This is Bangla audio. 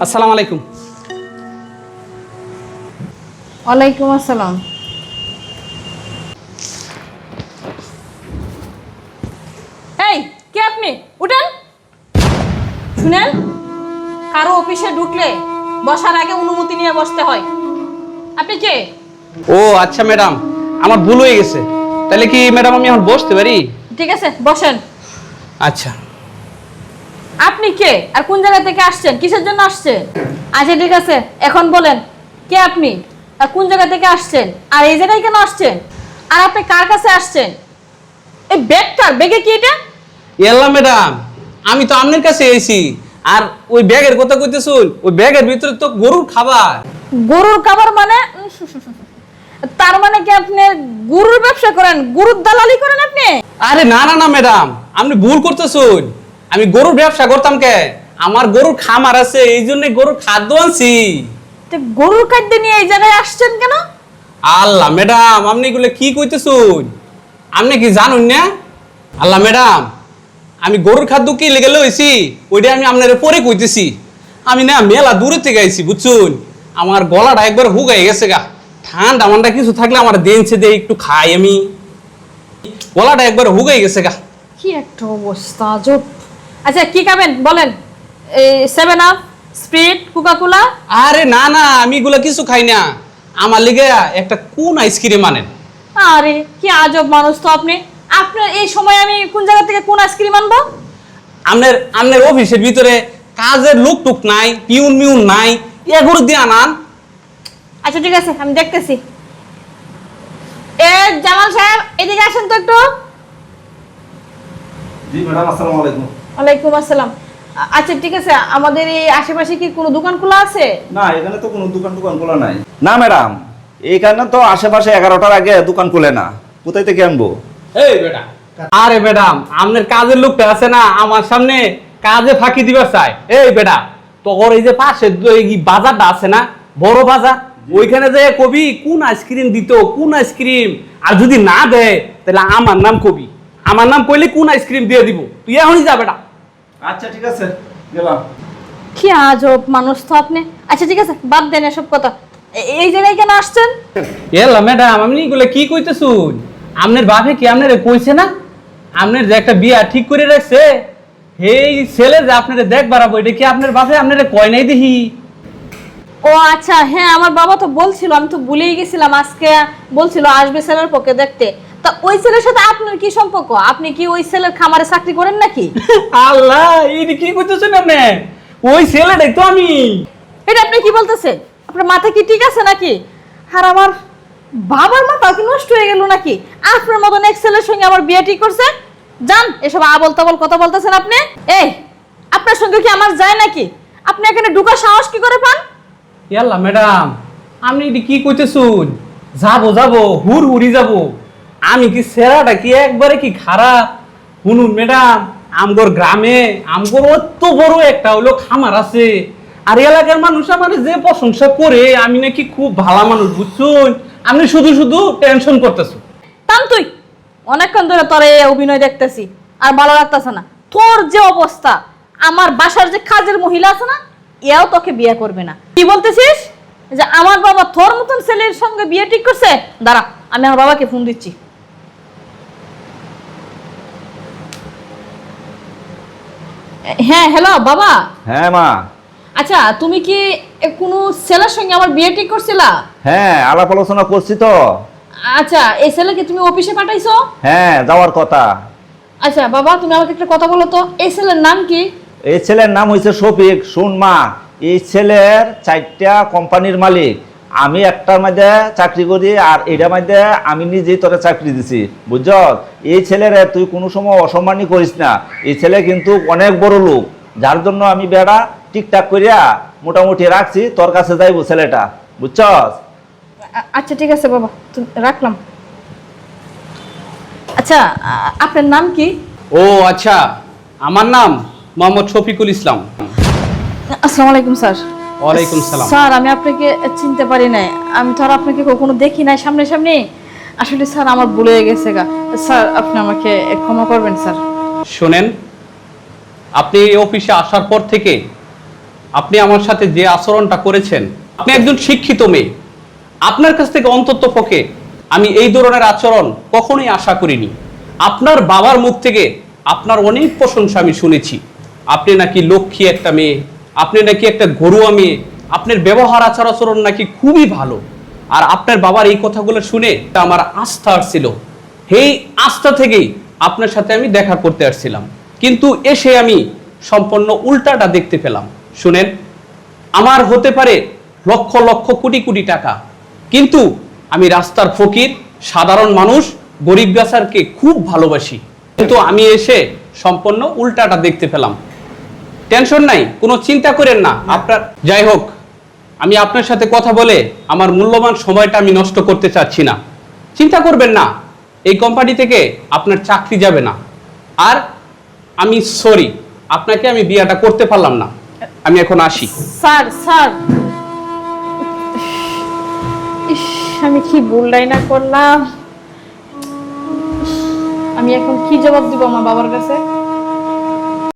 আসসালামু আলাইকুম। ওয়ালাইকুম আসসালাম। এই কে আপনি? উঠেন। শুনেন, কারো অফিসে ঢুকলে বসার আগে অনুমতি নিয়ে বসতে হয়। আপনি কে? ও আচ্ছা ম্যাডাম, আমার ভুল হয়ে গেছে। তাহলে কি ম্যাডাম আমি এখন বসতে পারি? ঠিক আছে, বসেন। আচ্ছা। আপনি কে আর কোন জায়গা থেকে আসছেন, কিসের জন্য আসছেন? আচ্ছা ঠিক আছে, এখন বলেন কে আপনি আর কোন জায়গা থেকে আসছেন, আর এই জায়গায় কেন আসছেন, আর আপনি কার কাছে আসছেন? এই ব্যাগে কি এটা? এলা ম্যাডাম, আমি তো আপনার কাছে এসেছি। আর ওই ব্যাগের কথা কইতেছুন, ওই ব্যাগের ভিতরে তো গরুর খাবার। গরুর খাবার মানে? তার মানে কি আপনি গরুর ব্যবসা করেন, গরুর দালালি করেন আপনি? আরে না না না ম্যাডাম, আপনি ভুল করতেছুন। আমি গরুর ব্যবসা করতাম কে? আমার গরুর খামার আছে, এই জন্য গরুর খাদ্য আনছি। তো গরুর খাদ্য নিয়ে এই জায়গায় আসছেন কেন? আল্লাহ ম্যাডাম, আপনি এগুলো কি কইতেছুন? আপনি কি জানুন না? আল্লাহ ম্যাডাম, আমি গরুর খাদ্য কি লেগে লইছি ওইটা আমি আপনার পরে কইতেছি। আমি না মেলা দূরে থেকে আইছি বুঝছুন, আমার গলাটা একবার হুগাই গেছে গা। ঠান্ডা মান্ডা কিছু থাকলে আমার দেনছে দে একটু খাই, আমি গলাটা একবার হুগাই গেছে গা। কি একটা অবস্থা জোট। আচ্ছা কি খাবেন বলেন? এই 7 আপ, স্প্রিট, কোকা-কোলা? আরে না না, আমি এগুলা কিছু খাই না। আমার লিগে একটা কোন আইসক্রিম আনেন। আরে কি আজব মানুষ তো আপনি। আপনার এই সময় আমি কোন জায়গা থেকে কোন আইসক্রিম আনবো? আপনার আপনার অফিসের ভিতরে কাজের লোক টুক নাই, পিউন মিউন নাই, এগুলো দিয়ে আনান। আচ্ছা ঠিক আছে, আমি দেখতেছি। এ জামাল সাহেব, এদিকে আসেন তো একটু। জি ম্যাডাম, আসসালামু আলাইকুম। ওয়ালাইকুম আসসালাম। আচ্ছা ঠিক আছে, আমাদের এই আশেপাশে কি কোনো দোকান খোলা আছে? না, এখানে তো কোনো দোকান খোলা নাই। না ম্যাডাম, এইখানে তো আশেপাশে 11টার আগে দোকান খুলে না। কোথায় থেকে আনবো? এই বেটা, আরে ম্যাডাম, আপনার কাজের লোকটা আছে না আমার সামনে কাজে ফাঁকি দিবার চাই। এই বেটা, তোর এই যে পাশে এই বাজারটা আছে না, বড় বাজার, ওইখানে যে কবি কোন আইসক্রিম দিত, কোন আইসক্রিম, আর যদি না দেয় তাহলে আমার নাম কবি, আমার নাম কইলে কোন আইসক্রিম দিয়ে দিব। তুই এখনই যা বেটা। আচ্ছা ঠিক আছে, গেলাম। কি আজব মানুষ তো আপনি। আচ্ছা ঠিক আছে, বাদ দেন এসব কথা। এই জায়গায় কেন আসছেন? এলা ম্যাডাম, আপনি এগুলো কি কইতেছুন? আপনার বাপে কি আপনার কইছে না আপনার যে একটা বিয়া ঠিক করে রাখছে, এই ছেলে যে আপনার দেখ বাড়াবো, এটা কি আপনার বাপে আপনার কয় নাই দেখি? ও আচ্ছা, হ্যাঁ আমার বাবা তো বলছিল, আমি তো ভুলেই গেছিলাম। আজকে বলছিল আসবে ছেলের পক্ষে দেখতে। তা ওই ছেলের সাথে আপনার কি সম্পর্ক? আপনি কি ওই ছেলের খামারে চাকরি করেন নাকি? আল্লাহ, এটা কি কইতেছেন আপনি? ওই ছেলেটাই তো আমি। এটা আপনি কি বলতেছেন? আপনার মাথা কি ঠিক আছে নাকি? আর আমার বাবার মাথা কি নষ্ট হয়ে গেল নাকি? আপনার মতন এক ছেলের সঙ্গে আমার বিয়ে ঠিক করছে? জান, এসব আবল তাবল কথা বলতেছেন আপনি। এই, আপনার সঙ্গে কি আমার যায় নাকি? আপনি এখানে ঢুকার সাহস কি করে পান? আল্লাহ ম্যাডাম, আপনি এটা কি কইতেছুন? যাবো যাবো, হুড়ি যাবো। আমি কি ছেলেটা কি একবারে কি খারাপ? শুনুন ম্যাডাম, আমগর গ্রামে আমগর অত বড় একটা হলো খামার আছে, আর এলাকার মানুষ আমার যে প্রশংসা করে আমি নাকি খুব ভালো মানুষ বুঝছুন। আপনি শুধু শুধু টেনশন করতেছো। তাম তুই অনেকক্ষণ ধরে তোর এই অভিনয় দেখতেছি, আর ভালো লাগতেছে না। তোর যে অবস্থা, আমার বাসার যে কাজের মহিলা আছে না, এও তোকে বিয়ে করবে না। কি বলতেছিস যে আমার বাবা তোর মতন ছেলের সঙ্গে বিয়ে ঠিক করছে? দাঁড়া, আমি আমার বাবাকে ফোন দিচ্ছি। হ্যাঁ হ্যালো বাবা। হ্যাঁ মা। আচ্ছা, তুমি কি কোনো ছেলের সঙ্গে আমার বিয়ে ঠিক করছিলা? হ্যাঁ, আলাপ আলোচনা করছি তো। আচ্ছা, এই ছেলেকে তুমি অফিসে পাঠাইছো? হ্যাঁ, যাওয়ার কথা। আচ্ছা বাবা, তুমি আমাকে একটা কথা বলো তো, এই ছেলের নাম কি? এই ছেলের নাম হয়েছে শফিক। শুন মা, এই ছেলের 4টা কোম্পানির মালিক। আমি একটার মধ্যে চাকরি করি, আর এটার মধ্যে আমি নিজেই তোরা চাকরি দিছি, বুঝছ? এই ছেলের তুই কোনো সময় অসম্মানই করিস না। এই ছেলে কিন্তু অনেক বড় লোক, যার জন্য আমি বেড়া ঠিকঠাক করিয়া মোটামুটি রাখছি। তোর কাছে যাইব ছেলেটা, বুঝছ? আচ্ছা ঠিক আছে বাবা, তুমি রাখলাম। আচ্ছা, আপনার নাম কি? ও আচ্ছা, আমার নাম মোহাম্মদ শফিকুল ইসলাম। আসসালামু আলাইকুম স্যার। ওয়ালাইকুম সালাম। স্যার, আমি আপনাকে চিনতে পারি নাই। আমি তো আর আপনাকে কখনো দেখি নাই সামনে। আসলে স্যার আমার ভুল হয়ে গেছে গা। স্যার আপনি আমাকে ক্ষমা করবেন স্যার। শোনেন, আপনি এই অফিসে আসার পর থেকে আপনি আমার সাথে যে আচরণটা করেছেন, আপনি একজন শিক্ষিত মেয়ে, আপনার কাছ থেকে অন্তত পক্ষে আমি এই ধরনের আচরণ কখনোই আশা করিনি। আপনার বাবার মুখ থেকে আপনার অনেক প্রশংসা আমি শুনেছি। আপনি নাকি লক্ষ্মী একটা মেয়ে, আপনি নাকি একটা ঘরোয়া মেয়ে, আপনার ব্যবহার আচার আচরণ নাকি খুবই ভালো। আর আপনার বাবার এই কথাগুলো শুনে তা আমার আস্থা আসছিল, এই আস্থা থেকেই আপনার সাথে আমি দেখা করতে আসছিলাম। কিন্তু এসে আমি সম্পূর্ণ উল্টাটা দেখতে পেলাম। শুনেন, আমার হতে পারে লক্ষ লক্ষ কোটি কোটি টাকা, কিন্তু আমি রাস্তার ফকির, সাধারণ মানুষ, গরিব বেচারকে খুব ভালোবাসি। কিন্তু আমি এসে সম্পূর্ণ উল্টাটা দেখতে পেলাম। টেনশন নাই, কোনো চিন্তা করেন না। আপনার যাই হোক, আমি আপনার সাথে কথা বলে আমার মূল্যবান সময়টা আমি নষ্ট করতে চাচ্ছি না। চিন্তা করবেন না, এই কোম্পানি থেকে আপনার চাকরি যাবে না। আর আমি সরি, আপনাকে আমি বিয়েটা করতে পারলাম না। আমি এখন আসি। স্যার স্যার, ইস, আমি কি ভুলটাই না করলাম। আমি এখন কি জবাব দিব আমার বাবার কাছে?